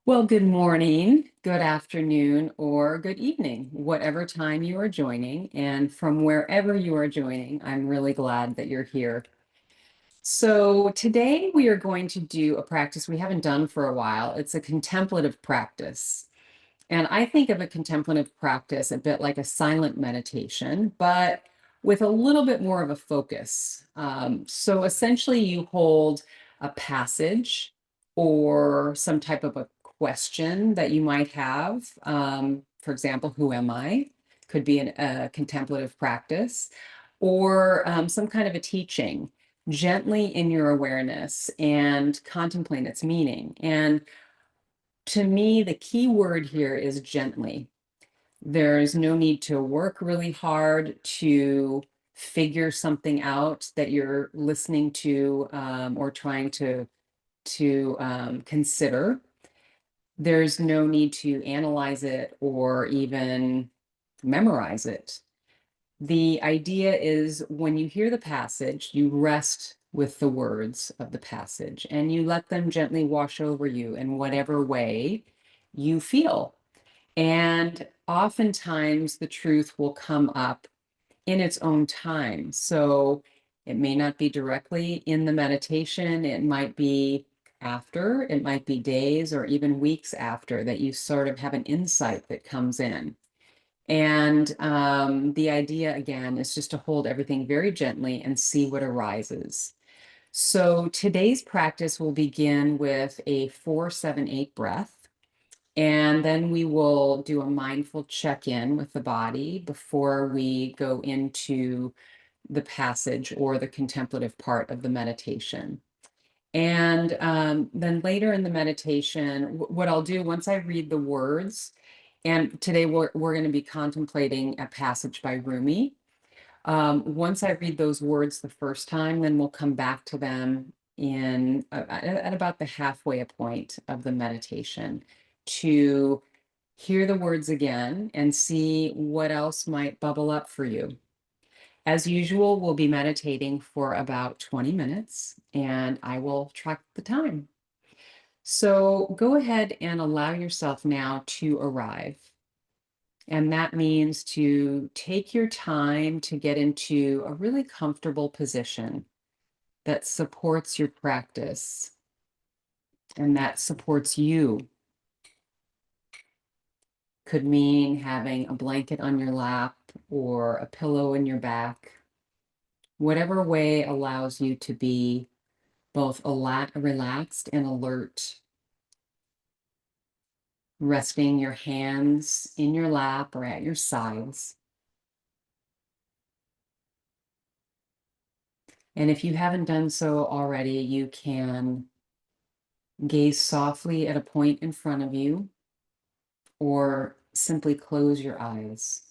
Well, good morning, good afternoon, or good evening, whatever time you are joining. And from wherever you are joining, I'm really glad that you're here. So today we are going to do a practice we haven't done for a while. It's a contemplative practice. And I think of a contemplative practice a bit like a silent meditation, but with a little bit more of a focus. So essentially, you hold a passage or some type of a question that you might have. For example, who am I? Could be a contemplative practice, or some kind of a teaching gently in your awareness and contemplate its meaning. And to me, the key word here is gently. There's no need to work really hard to figure something out that you're listening to or trying to consider. There's no need to analyze it or even memorize it. The idea is when you hear the passage, you rest with the words of the passage and you let them gently wash over you in whatever way you feel. And oftentimes the truth will come up in its own time. So it may not be directly in the meditation, it might be after, it might be days or even weeks after that you sort of have an insight that comes in. And the idea, again, is just to hold everything very gently and see what arises. So today's practice will begin with a 4-7-8 breath. And then we will do a mindful check-in with the body before we go into the passage or the contemplative part of the meditation. And then later in the meditation, what I'll do once I read the words, and today we're going to be contemplating a passage by Rumi. Once I read those words the first time, then we'll come back to them at about the halfway point of the meditation to hear the words again and see what else might bubble up for you. As usual, we'll be meditating for about 20 minutes and I will track the time. So go ahead and allow yourself now to arrive. And that means to take your time to get into a really comfortable position that supports your practice and that supports you. Could mean having a blanket on your lap or a pillow in your back. Whatever way allows you to be both relaxed and alert. Resting your hands in your lap or at your sides. And if you haven't done so already, you can gaze softly at a point in front of you or simply close your eyes.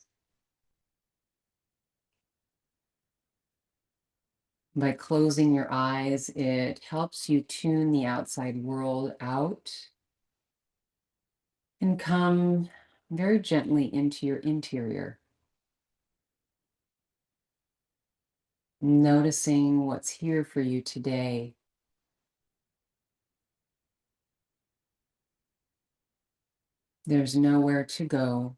By closing your eyes, it helps you tune the outside world out and come very gently into your interior. Noticing what's here for you today. There's nowhere to go,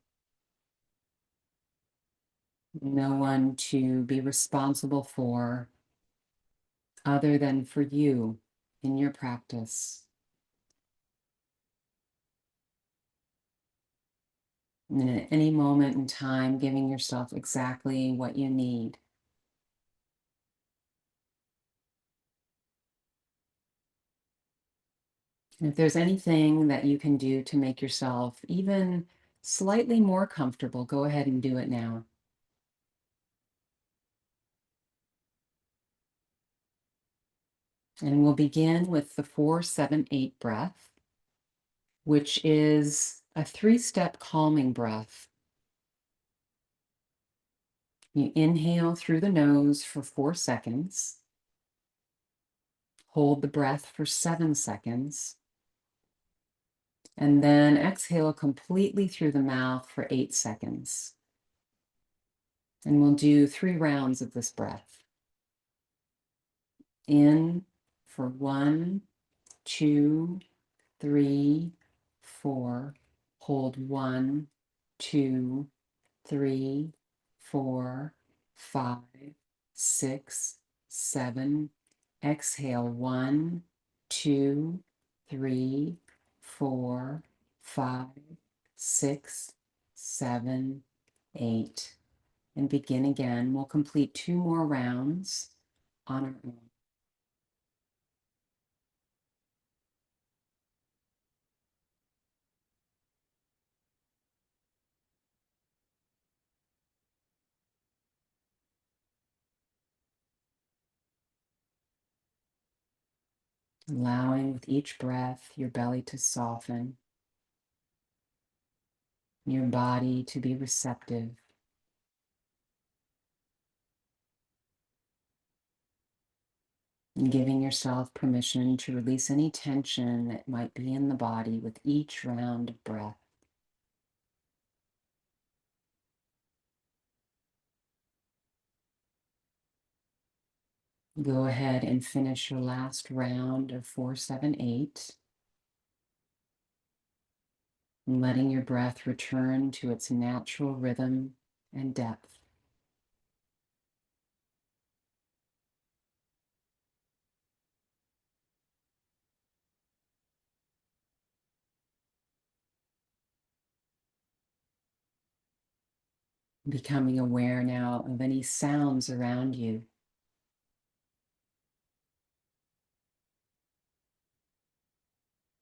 no one to be responsible for other than for you in your practice. And at any moment in time, giving yourself exactly what you need. And if there's anything that you can do to make yourself even slightly more comfortable, go ahead and do it now. And we'll begin with the 4-7-8 breath, which is a 3-step calming breath. You inhale through the nose for 4 seconds. Hold the breath for 7 seconds. And then exhale completely through the mouth for 8 seconds. And we'll do 3 rounds of this breath. In for 1, 2, 3, 4. Hold 1, 2, 3, 4, 5, 6, 7. Exhale 1, 2, 3, 4, 5, 6, 7, 8. And begin again. We'll complete 2 more rounds on our own. Allowing with each breath your belly to soften, your body to be receptive. And giving yourself permission to release any tension that might be in the body with each round of breath. Go ahead and finish your last round of 4, 7, 8. Letting your breath return to its natural rhythm and depth. Becoming aware now of any sounds around you.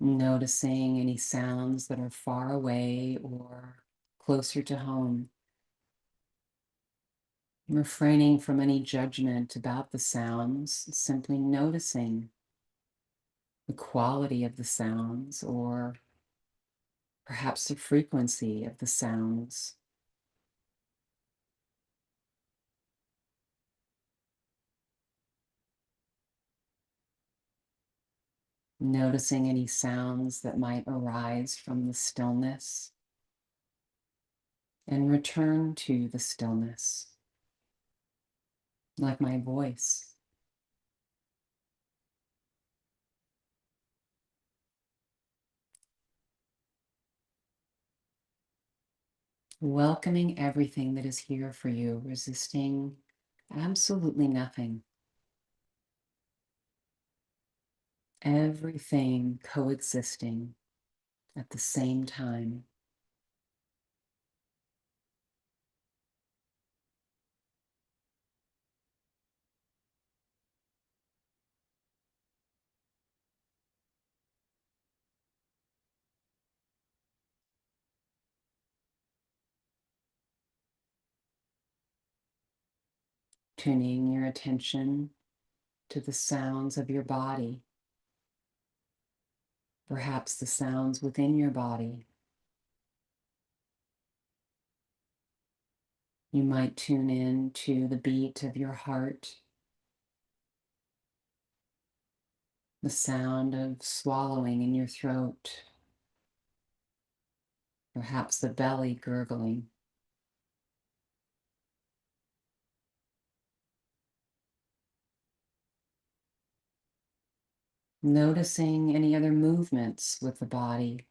Noticing any sounds that are far away or closer to home. Refraining from any judgment about the sounds, simply noticing the quality of the sounds or perhaps the frequency of the sounds. Noticing any sounds that might arise from the stillness and return to the stillness, like my voice. Welcoming everything that is here for you, resisting absolutely nothing. Everything coexisting at the same time. Tuning your attention to the sounds of your body, perhaps the sounds within your body. You might tune in to the beat of your heart, the sound of swallowing in your throat, perhaps the belly gurgling. Noticing any other movements with the body.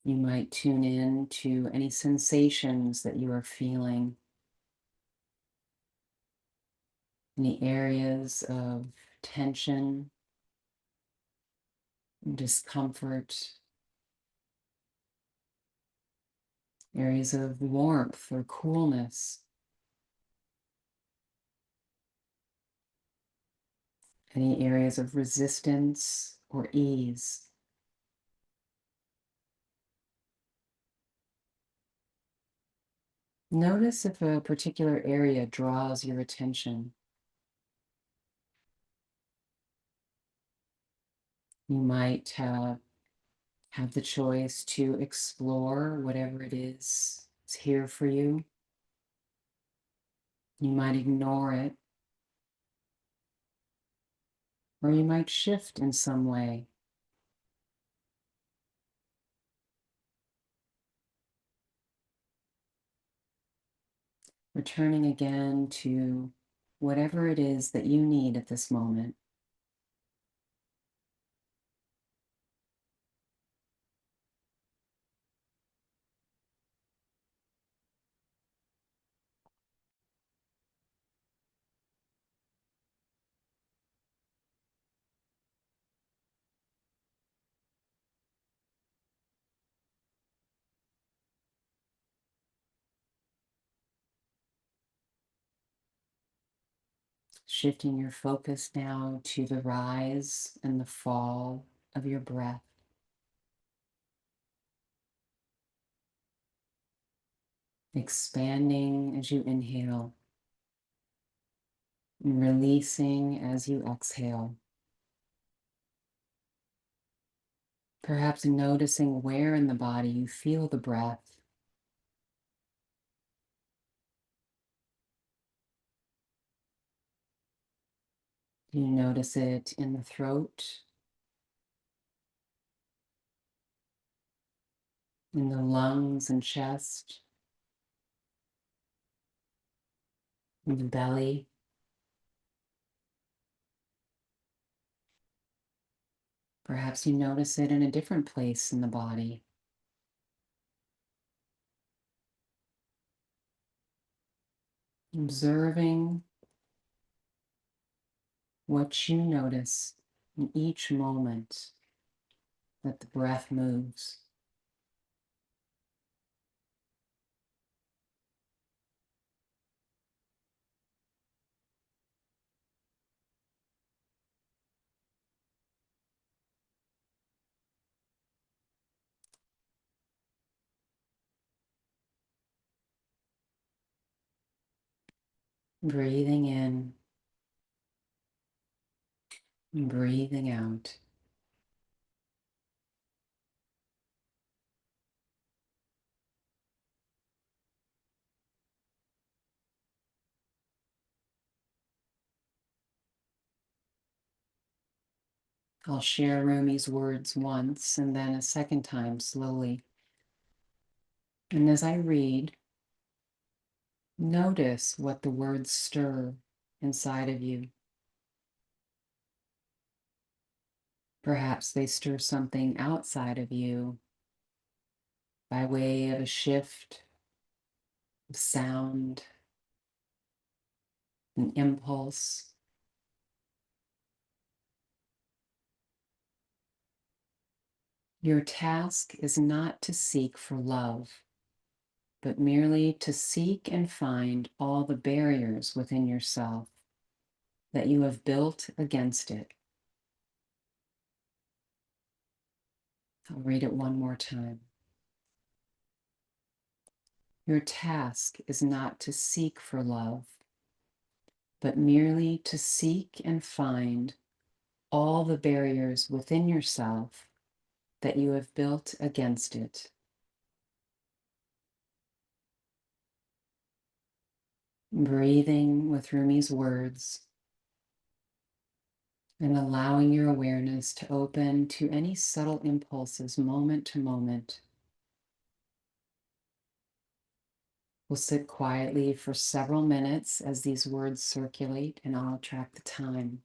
You might tune in to any sensations that you are feeling, any areas of tension, discomfort, areas of warmth or coolness, any areas of resistance or ease. Notice if a particular area draws your attention. You might have the choice to explore whatever it is here for you. You might ignore it, or you might shift in some way. returning again to whatever it is that you need at this moment. Shifting your focus now to the rise and the fall of your breath. Expanding as you inhale and releasing as you exhale. Perhaps noticing where in the body you feel the breath. Do you notice it in the throat, in the lungs and chest, in the belly? Perhaps you notice it in a different place in the body. Observing what you notice in each moment that the breath moves. Breathing in and breathing out. I'll share Rumi's words once and then a second time slowly. And as I read, notice what the words stir inside of you. Perhaps they stir something outside of you by way of a shift of sound, an impulse. Your task is not to seek for love, but merely to seek and find all the barriers within yourself that you have built against it. I'll read it one more time. Your task is not to seek for love, but merely to seek and find all the barriers within yourself that you have built against it. Breathing with Rumi's words and allowing your awareness to open to any subtle impulses moment to moment. We'll sit quietly for several minutes as these words circulate, and I'll track the time.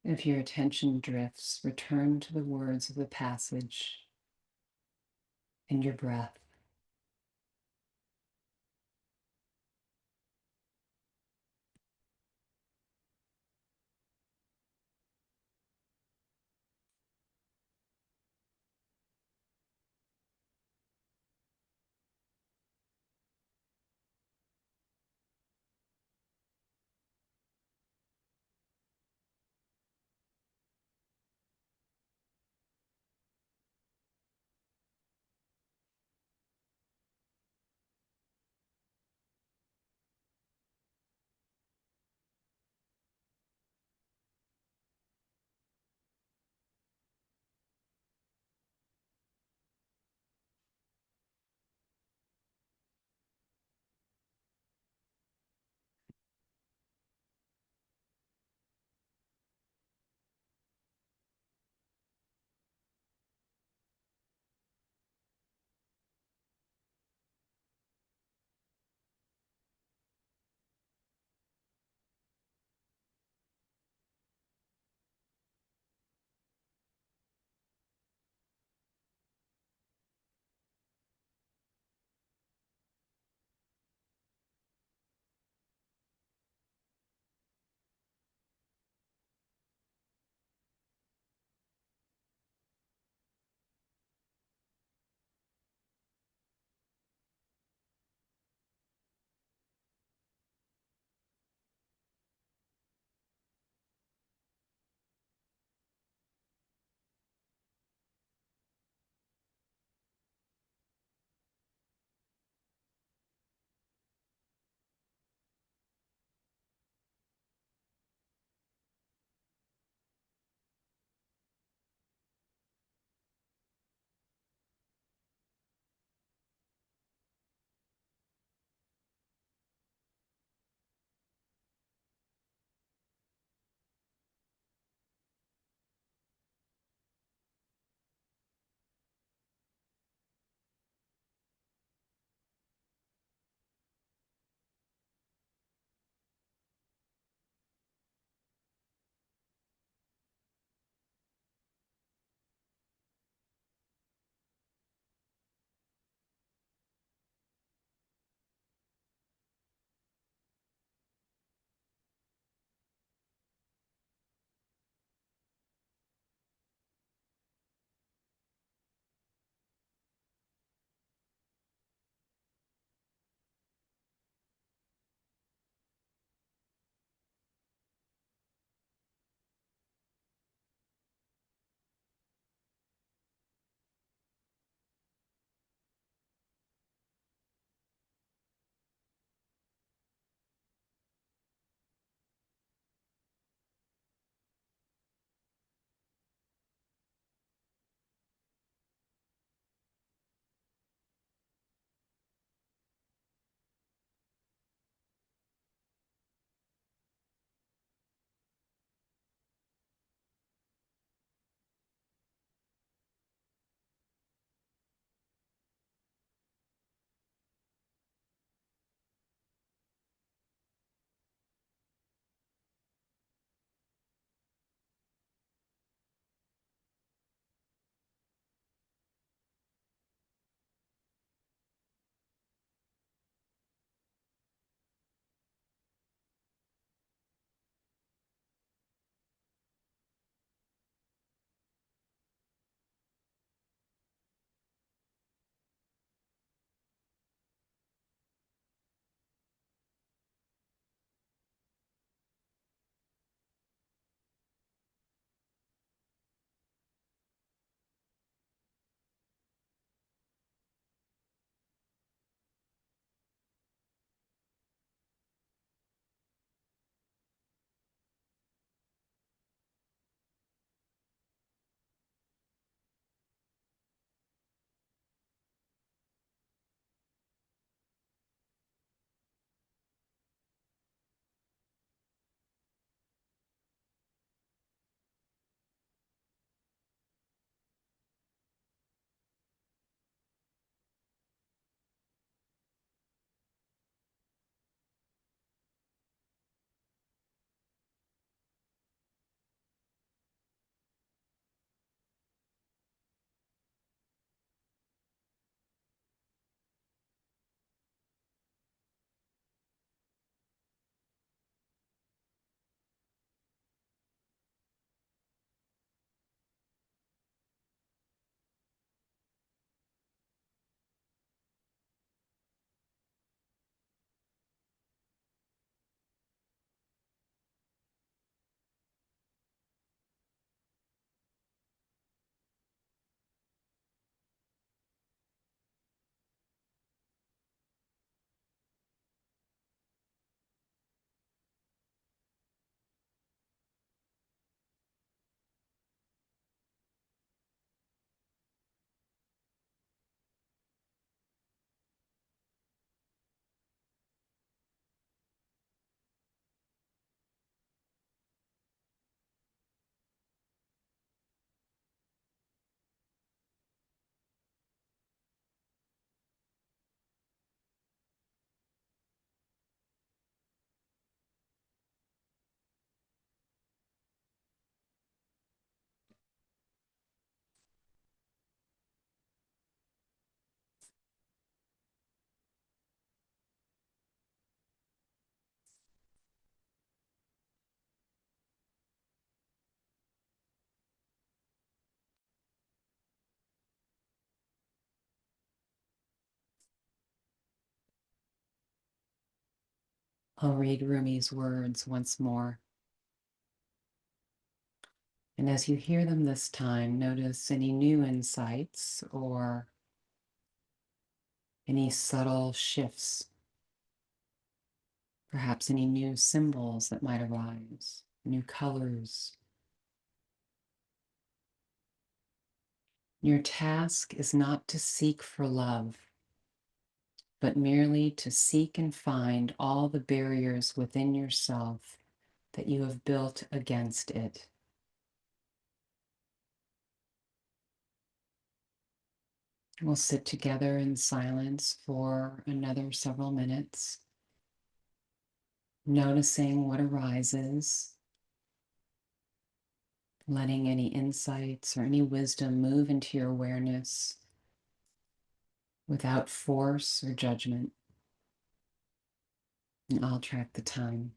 If your attention drifts, return to the words of the passage and your breath. I'll read Rumi's words once more. And as you hear them this time, notice any new insights or any subtle shifts, perhaps any new symbols that might arise, new colors. Your task is not to seek for love, but merely to seek and find all the barriers within yourself that you have built against it. We'll sit together in silence for another several minutes, noticing what arises, letting any insights or any wisdom move into your awareness without force or judgment. And I'll track the time.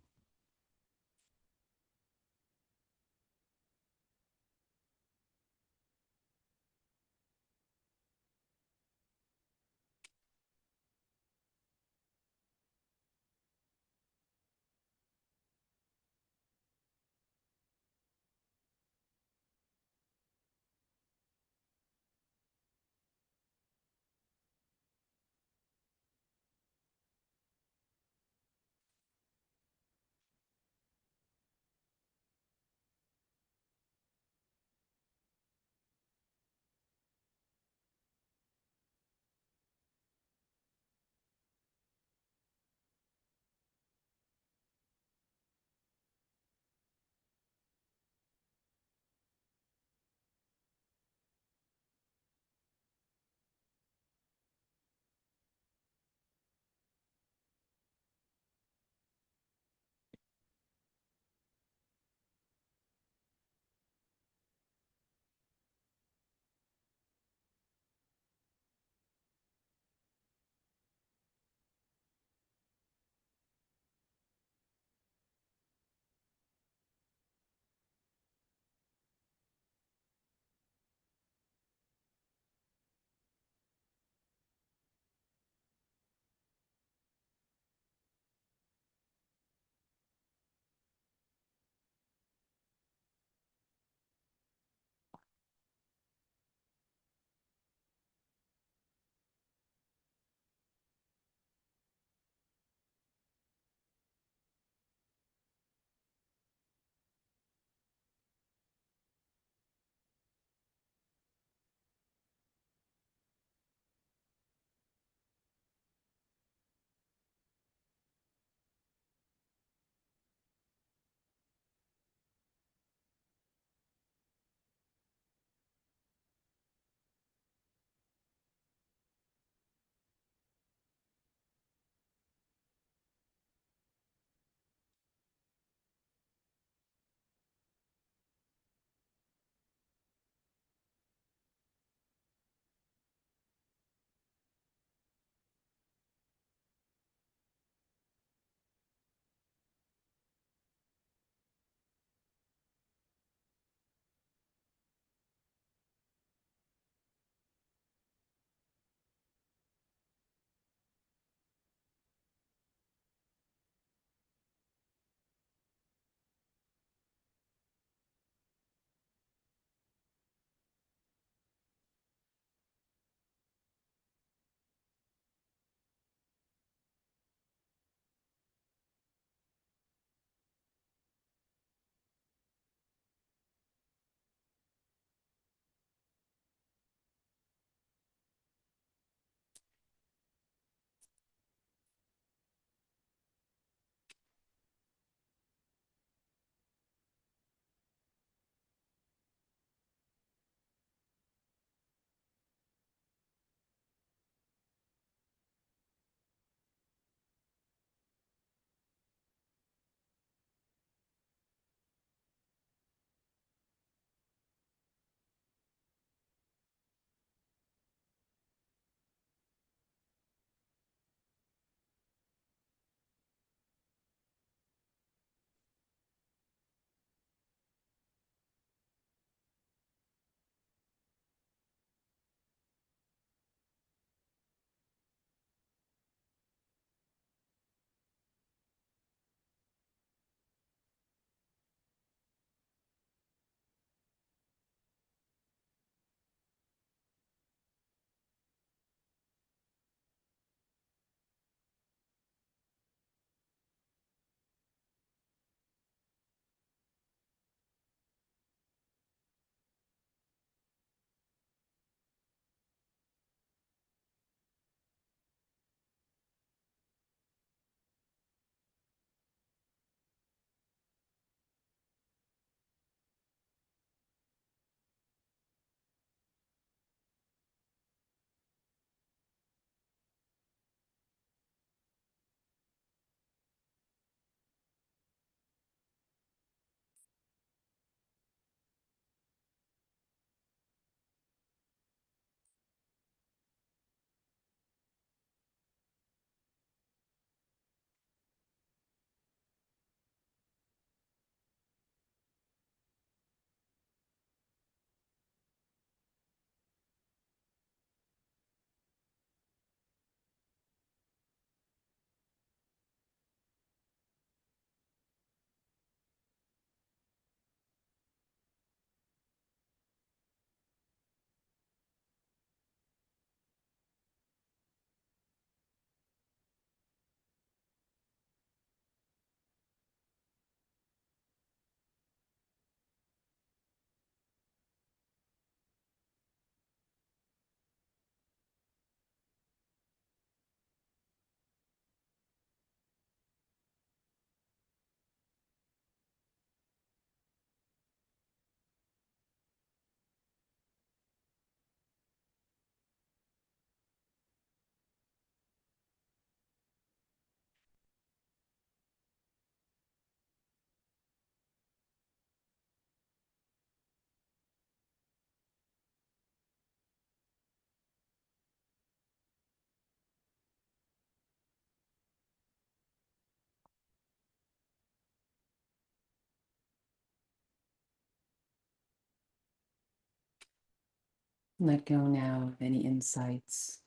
Let go now of any insights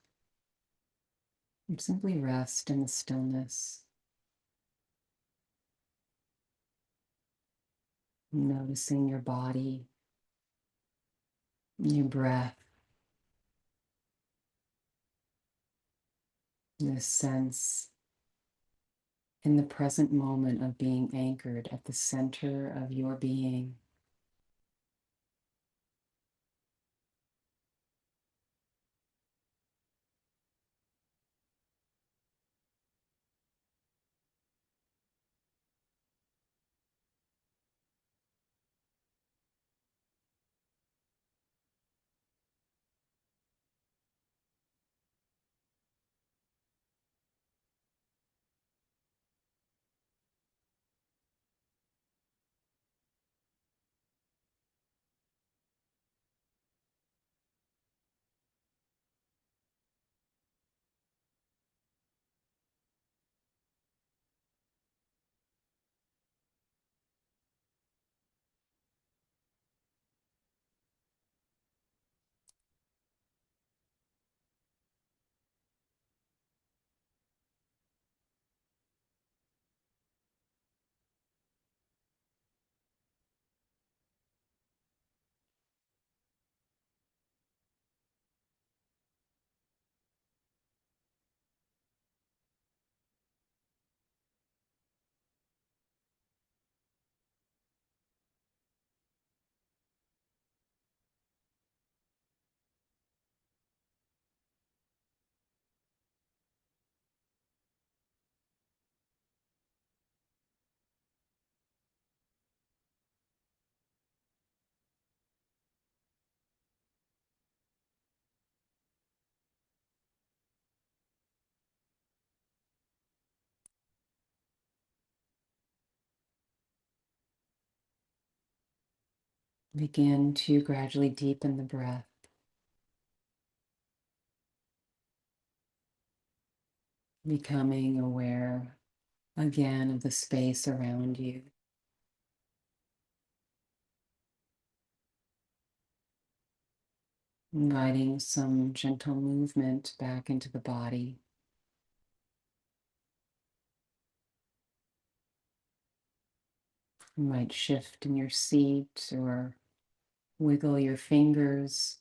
and simply rest in the stillness, noticing your body, your breath, this sense in the present moment of being anchored at the center of your being. Begin to gradually deepen the breath, becoming aware again of the space around you. Inviting some gentle movement back into the body. You might shift in your seat or wiggle your fingers.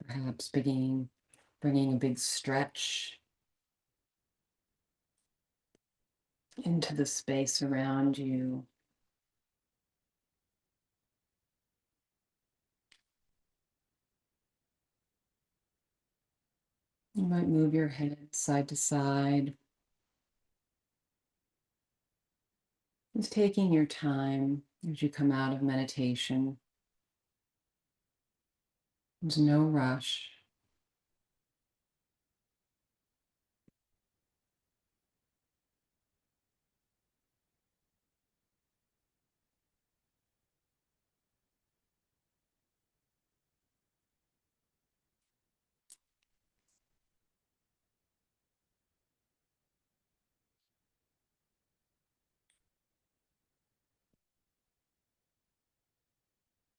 Perhaps bringing a big stretch into the space around you. You might move your head side to side. Just taking your time as you come out of meditation. There's no rush.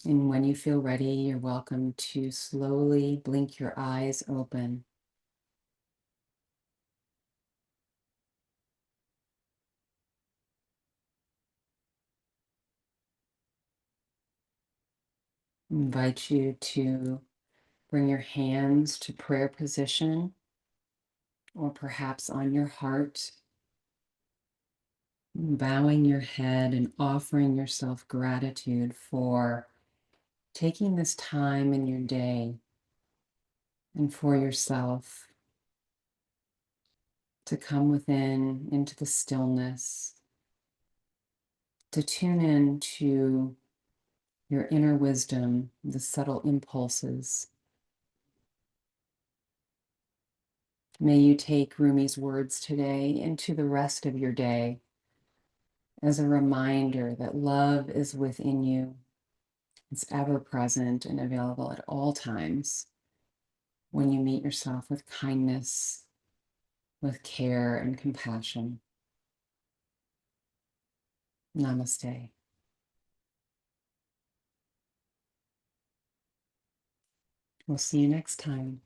And when you feel ready, you're welcome to slowly blink your eyes open. I invite you to bring your hands to prayer position or perhaps on your heart, bowing your head and offering yourself gratitude for taking this time in your day and for yourself to come within into the stillness, to tune in to your inner wisdom, the subtle impulses. May you take Rumi's words today into the rest of your day as a reminder that love is within you. It's ever present and available at all times when you meet yourself with kindness, with care and compassion. Namaste. We'll see you next time.